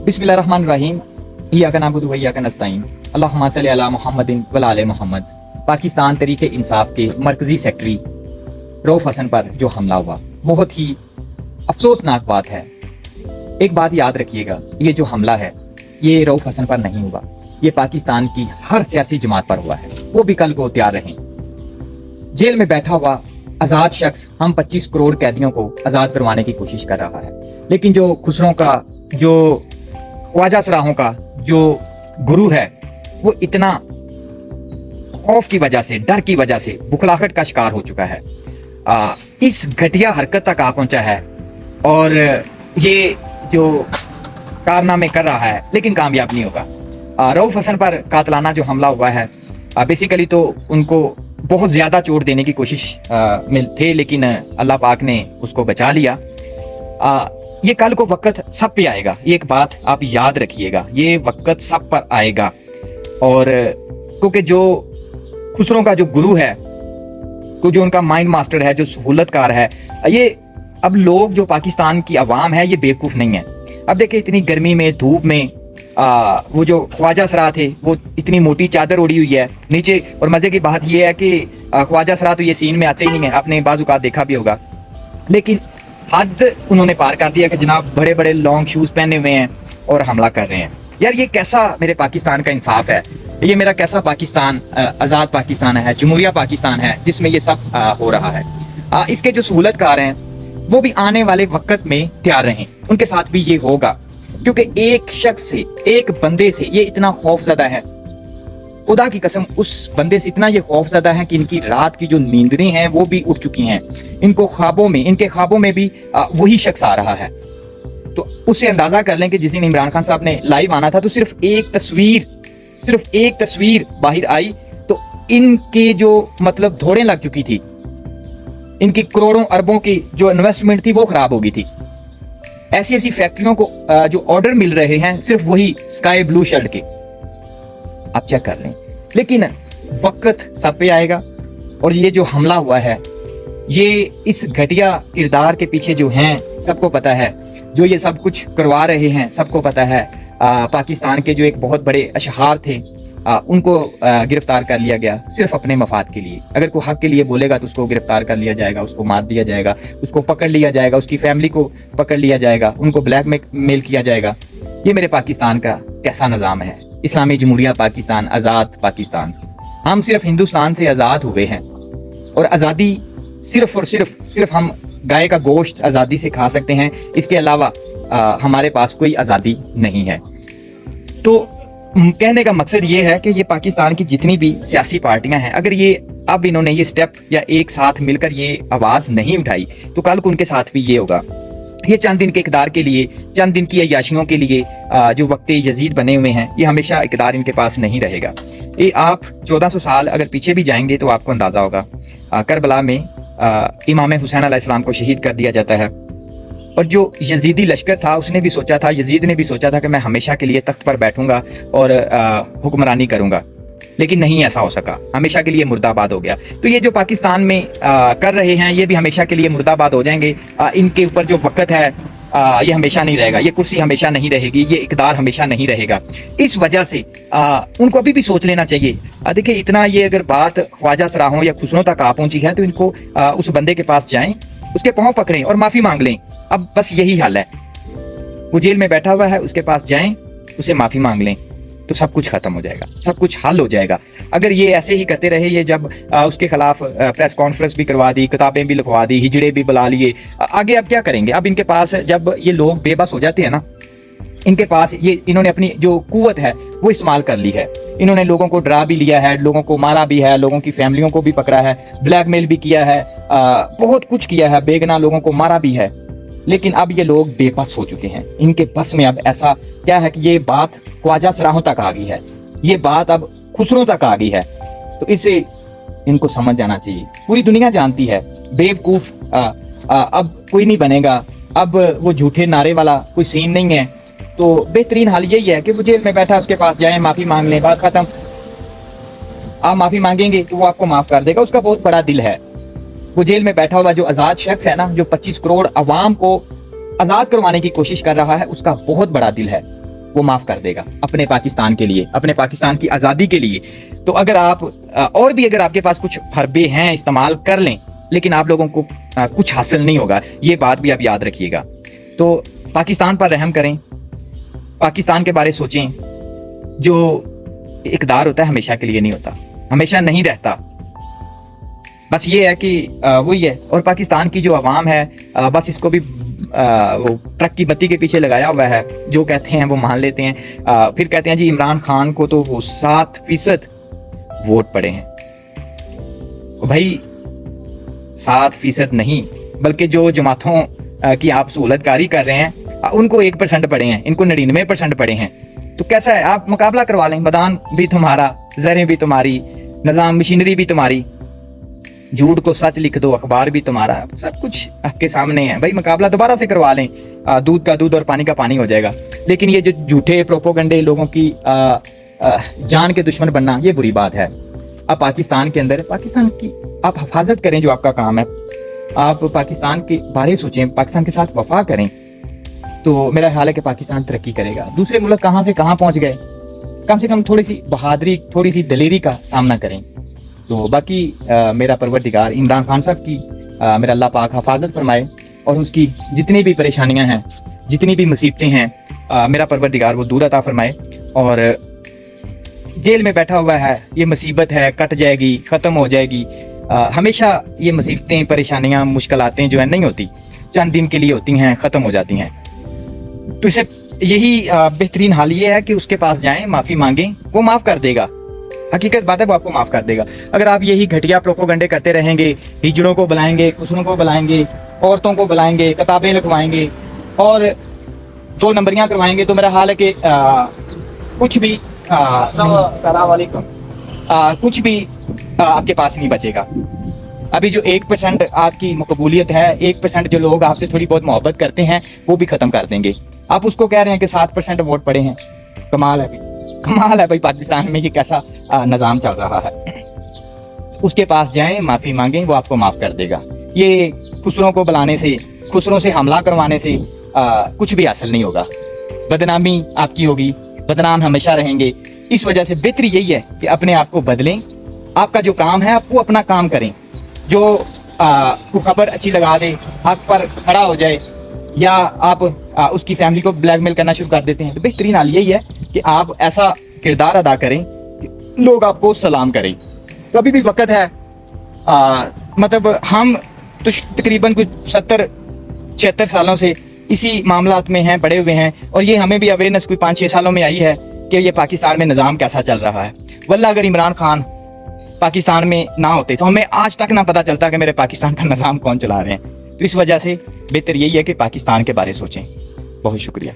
बिस्मिल्लाहिर्रहमानिर्रहीम। इय्याका नअबुदु व इय्याका नस्तईन। अल्लाहुम्मा सल्लि अला मुहम्मदिन व आले मोहम्मद। पाकिस्तान तहरीक इंसाफ के मरकजी सेक्रेटरी रऊफ हसन पर जो हमला हुआ, बहुत ही अफसोसनाक बात है। एक बात याद रखिएगा, ये जो हमला है ये रऊफ हसन पर नहीं हुआ, ये पाकिस्तान की हर सियासी जमात पर हुआ है। वो भी कल को तैयार रहें। जेल में बैठा हुआ आज़ाद शख्स हम 25 करोड़ कैदियों को आज़ाद करवाने की कोशिश कर रहा है, लेकिन जो खुसरों का, जो ख्वाजा सराहों का जो गुरु है, वो इतना खौफ की वजह से, डर की वजह से बुखलाहट का शिकार हो चुका है। इस घटिया हरकत तक आ पहुंचा है और ये जो कारनामे कर रहा है, लेकिन कामयाब नहीं होगा। रऊफ हसन पर कातलाना जो हमला हुआ है, बेसिकली तो उनको बहुत ज़्यादा चोट देने की कोशिश में थे, लेकिन अल्लाह पाक ने उसको बचा लिया। ये कल को वक्त सब पे आएगा, ये एक बात आप याद रखिएगा, ये वक्त सब पर आएगा। और क्योंकि जो खुसरों का जो गुरु है, जो उनका माइंड मास्टर है, जो सहूलतकार है, ये अब लोग जो पाकिस्तान की आवाम है ये बेवकूफ़ नहीं है। अब देखिए इतनी गर्मी में, धूप में, वो जो ख्वाजा सरा थे वो इतनी मोटी चादर ओढ़ी हुई है नीचे। और मज़े की बात ये है कि ख्वाजा सरा तो ये सीन में आते ही नहीं है, आपने बाज़-औक़ात देखा भी होगा, लेकिन हद उन्होंने पार कर दिया कि जनाब बड़े बड़े लॉन्ग शूज़ पहने हुए हैं और हमला कर रहे हैं। यार ये कैसा मेरे पाकिस्तान का इंसाफ है, ये मेरा कैसा पाकिस्तान, आज़ाद पाकिस्तान है, जमहूरिया पाकिस्तान है, जिसमें ये सब हो रहा है। इसके जो सहूलतकार हैं वो भी आने वाले वक्त में तैयार रहें, उनके साथ भी ये होगा, क्योंकि एक शख्स से, एक बंदे से ये इतना खौफज़दा है। खुदा की कसम, उस बंदे से इतना ये खौफज़दा है कि इनकी रात की जो नींदें हैं वो भी उठ चुकी हैं। इनको ख्वाबों में, इनके ख्वाबों में भी वही शख्स आ रहा है। तो उससे अंदाजा कर लें कि जिस दिन इमरान खान साहब ने लाइव आना था तो सिर्फ एक तस्वीर बाहर आई तो इनके जो मतलब धोड़ें लग चुकी थी, इनकी करोड़ों अरबों की जो इन्वेस्टमेंट थी वो खराब हो गई थी। ऐसी ऐसी फैक्ट्रियों को जो ऑर्डर मिल रहे हैं सिर्फ वही स्काई ब्लू शर्ट के, आप चेक कर लें। लेकिन वक्त सब पे आएगा और ये जो हमला हुआ है, ये इस घटिया किरदार के पीछे जो हैं सबको पता है, जो ये सब कुछ करवा रहे हैं सबको पता है। पाकिस्तान के जो एक बहुत बड़े अशहार थे, उनको गिरफ्तार कर लिया गया सिर्फ अपने मफाद के लिए। अगर कोई हक के लिए बोलेगा तो उसको गिरफ्तार कर लिया जाएगा, उसको मार दिया जाएगा, उसको पकड़ लिया जाएगा, उसकी फैमिली को पकड़ लिया जाएगा, उनको ब्लैकमेल किया जाएगा। ये मेरे पाकिस्तान का कैसा निज़ाम है? इस्लामी जमहूरिया पाकिस्तान, आज़ाद पाकिस्तान। हम सिर्फ हिंदुस्तान से आज़ाद हुए हैं और आज़ादी सिर्फ और सिर्फ हम गाय का गोश्त आज़ादी से खा सकते हैं, इसके अलावा हमारे पास कोई आज़ादी नहीं है। तो कहने का मकसद ये है कि ये पाकिस्तान की जितनी भी सियासी पार्टियां हैं, अगर ये अब इन्होंने ये स्टेप या एक साथ मिलकर ये आवाज़ नहीं उठाई तो कल को उनके साथ भी ये होगा। ये चंद दिन के इक़्तिदार के लिए, चंद दिन की अय्याशियों के लिए जो वक्त यजीद बने हुए हैं, ये हमेशा इक़्तिदार इनके पास नहीं रहेगा। ये आप 1400 साल अगर पीछे भी जाएंगे तो आपको अंदाज़ा होगा, करबला में इमाम हुसैन अलैहिस्सलाम को शहीद कर दिया जाता है और जो यजीदी लश्कर था उसने भी सोचा था, यजीद ने भी सोचा था कि मैं हमेशा के लिए तख्त पर बैठूंगा और हुक्मरानी करूंगा, लेकिन नहीं ऐसा हो सका, हमेशा के लिए मुर्दाबाद हो गया। तो ये जो पाकिस्तान में कर रहे हैं ये भी हमेशा के लिए मुर्दाबाद हो जाएंगे। इनके ऊपर जो वक्त है ये हमेशा नहीं रहेगा, ये कुर्सी हमेशा नहीं रहेगी, ये इक़्तिदार हमेशा नहीं रहेगा। इस वजह से उनको अभी भी सोच लेना चाहिए। देखिए इतना ये अगर बात ख्वाजा सराहों या खुसरों तक आ पहुंची है तो इनको उस बंदे के पास जाएं, उसके पाँव पकड़ें और माफ़ी मांग लें। अब बस यही हल है। वो जेल में बैठा हुआ है, उसके पास जाएं, उसे माफ़ी मांग लें तो सब कुछ खत्म हो जाएगा, सब कुछ हल हो जाएगा। अगर ये ऐसे ही करते रहे, ये जब उसके खिलाफ प्रेस कॉन्फ्रेंस भी करवा दी, किताबें भी लिखवा दी, हिजड़े भी बुला लिए, आगे अब क्या करेंगे? अब इनके पास जब ये लोग बेबस हो जाते हैं ना, इनके पास ये इन्होंने अपनी जो कुव्वत है वो इस्तेमाल कर ली है। इन्होंने लोगों को डरा भी लिया है, लोगों को मारा भी है, लोगों की फैमिलियों को भी पकड़ा है, ब्लैकमेल भी किया है, बहुत कुछ किया है, बेगना लोगों को मारा भी है। लेकिन अब ये लोग बेबस हो चुके हैं। इनके बस में अब ऐसा क्या है कि ये बात ख्वाजा सराहों तक आ गई है, ये बात अब खुसरों तक आ गई है। तो इसे इनको समझ जाना चाहिए। पूरी दुनिया जानती है बेवकूफ अब कोई नहीं बनेगा, अब वो झूठे नारे वाला कोई सीन नहीं है। तो बेहतरीन हाल यही है कि वो जेल में बैठा, उसके पास जाएं, माफी मांग लें, बात खत्म। आप माफी मांगेंगे तो वो आपको माफ कर देगा, उसका बहुत बड़ा दिल है। वो जेल में बैठा हुआ जो आज़ाद शख्स है ना, जो 25 करोड़ अवाम को आज़ाद करवाने की कोशिश कर रहा है, उसका बहुत बड़ा दिल है। وہ معاف کر دے گا اپنے پاکستان کے لیے, اپنے پاکستان کی آزادی کے لیے. تو اگر آپ اور بھی اگر آپ کے پاس کچھ حربے ہیں استعمال کر لیں, لیکن آپ لوگوں کو کچھ حاصل نہیں ہوگا, یہ بات بھی آپ یاد رکھیے گا. تو پاکستان پر رحم کریں, پاکستان کے بارے سوچیں. جو اقدار ہوتا ہے ہمیشہ کے لیے نہیں ہوتا, ہمیشہ نہیں رہتا. بس یہ ہے کہ وہی ہے. اور پاکستان کی جو عوام ہے بس اس کو بھی وہ ٹرک کی بتی کے پیچھے لگایا ہوا ہے, جو کہتے ہیں وہ مان لیتے ہیں. پھر کہتے ہیں جی عمران خان کو تو وہ 7% ووٹ پڑے ہیں. بھائی 7% نہیں, بلکہ جو جماعتوں کی آپ سہولت کاری کر رہے ہیں ان کو 1% پڑے ہیں, ان کو 99% پڑے ہیں. تو کیسا ہے, آپ مقابلہ کروا لیں. میدان بھی تمہارا, زریں بھی تمہاری, نظام مشینری بھی تمہاری, جھوٹ کو سچ لکھ دو, اخبار بھی تمہارا, سب کچھ آپ کے سامنے ہے. بھائی مقابلہ دوبارہ سے کروا لیں, دودھ کا دودھ اور پانی کا پانی ہو جائے گا. لیکن یہ جو جھوٹے پروپوگنڈے, لوگوں کی جان کے دشمن بننا, یہ بری بات ہے. آپ پاکستان کے اندر پاکستان کی آپ حفاظت کریں, جو آپ کا کام ہے. آپ پاکستان کے بارے سوچیں, پاکستان کے ساتھ وفا کریں, تو میرا خیال ہے کہ پاکستان ترقی کرے گا. دوسرے ملک کہاں سے کہاں پہنچ گئے, کم سے کم تھوڑی سی بہادری, تھوڑی سی دلیری کا سامنا کریں. تو باقی میرا پروردگار عمران خان صاحب کی میرا اللہ پاک حفاظت فرمائے, اور اس کی جتنی بھی پریشانیاں ہیں, جتنی بھی مصیبتیں ہیں, میرا پروردگار وہ دور عطا فرمائے. اور جیل میں بیٹھا ہوا ہے, یہ مصیبت ہے, کٹ جائے گی, ختم ہو جائے گی. ہمیشہ یہ مصیبتیں, پریشانیاں, مشکلاتیں جو ہیں نہیں ہوتی, چند دن کے لیے ہوتی ہیں, ختم ہو جاتی ہیں. تو اسے یہی بہترین حال یہ ہے کہ اس کے پاس جائیں, معافی مانگیں, وہ معاف کر دے گا. حقیقت بات ہے, وہ آپ کو معاف کر دے گا. اگر آپ یہی گھٹیا پروپوگنڈے کرتے رہیں گے, ہجڑوں کو بلائیں گے, خسروں کو بلائیں گے, عورتوں کو بلائیں گے, کتابیں لکھوائیں گے اور 2 نمبریاں کروائیں گے, تو میرا حال ہے کہ کچھ بھی السلام علیکم, کچھ بھی آپ کے پاس نہیں بچے گا. ابھی جو 1% آپ کی مقبولیت ہے, 1% جو لوگ آپ سے تھوڑی بہت محبت کرتے ہیں, وہ بھی ختم کر دیں گے. آپ اس کو کہہ رہے ہیں کہ 7% ووٹ پڑے ہیں. کمال ہے, کمال ہے بھائی, پاکستان میں یہ کیسا نظام چل رہا ہے. اس کے پاس جائیں, معافی مانگیں, وہ آپ کو معاف کر دے گا. یہ خسروں کو بلانے سے, خسروں سے حملہ کروانے سے کچھ بھی حاصل نہیں ہوگا. بدنامی آپ کی ہوگی, بدنام ہمیشہ رہیں گے. اس وجہ سے بہتر یہی ہے کہ اپنے آپ کو بدلیں. آپ کا جو کام ہے, آپ وہ اپنا کام کریں. جو کو خبر اچھی لگا دے, حق پر کھڑا ہو جائے, یا آپ اس کی فیملی کو بلیک میل کرنا شروع کر دیتے ہیں, تو بہترین حال یہی ہے کہ آپ ایسا کردار ادا کریں کہ لوگ آپ کو سلام کریں. کبھی بھی وقت ہے, مطلب ہم تو تقریباً کچھ 70-76 سالوں سے اسی معاملات میں ہیں, بڑے ہوئے ہیں, اور یہ ہمیں بھی اویئرنیس کوئی 5-6 سالوں میں آئی ہے کہ یہ پاکستان میں نظام کیسا چل رہا ہے. واللہ اگر عمران خان پاکستان میں نہ ہوتے تو ہمیں آج تک نہ پتا چلتا کہ میرے پاکستان کا نظام کون چلا رہے ہیں. تو اس وجہ سے بہتر یہی ہے کہ پاکستان کے بارے سوچیں. بہت شکریہ.